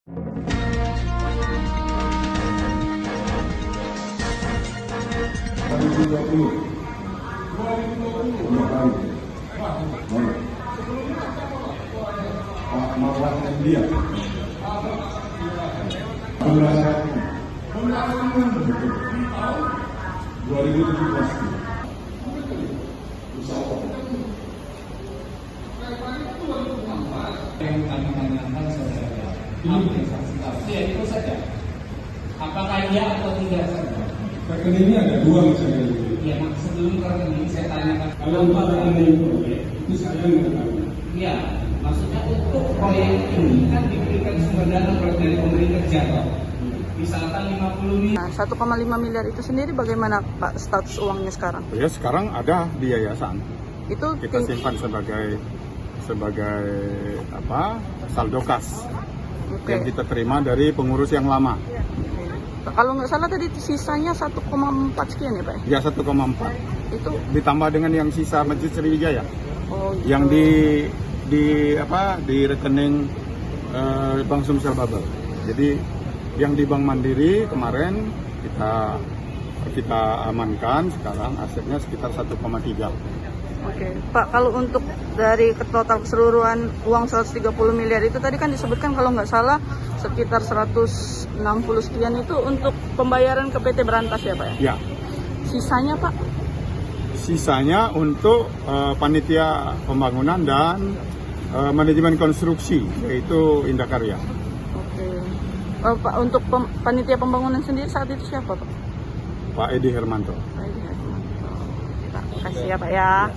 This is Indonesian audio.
Dia pembahasan 2017 yang kami tanyakan saudara ini ya itu saja, apakah iya atau tidak saja. rekeningnya ada dua misalnya. Ya, sebelum rekening saya tanyakan. Kalau untuk rekening proyek itu saya mengetahui. Iya, maksudnya untuk proyek ini kan diberikan sumber dana dari pemerintah jatuh. Misalkan 50 miliar. Nah, 1,5 miliar itu sendiri bagaimana Pak status uangnya sekarang? Ya sekarang ada di yayasan. Itu Kita simpan sebagai apa? Saldo kas yang kita terima dari pengurus yang lama. Kalau nggak salah tadi sisanya 1,4 sekian ya Pak? Ya 1,4. Itu Ditambah dengan yang sisa Masjid Sriwijaya. oh, gitu. Yang di rekening Bank Sumsel Babel. Jadi yang di Bank Mandiri kemarin kita amankan, sekarang asetnya sekitar 1,3. Oke, Pak, kalau untuk dari total keseluruhan uang 130 miliar itu tadi kan disebutkan kalau nggak salah sekitar 160 sekian itu untuk pembayaran ke PT Berantas ya Pak ya? Ya, Sisanya Pak? sisanya untuk panitia pembangunan dan manajemen konstruksi, yaitu Indakarya. Oke. Pak, untuk panitia pembangunan sendiri saat itu siapa Pak? Pak Edi Hermanto. Pak, kasih ya Pak ya.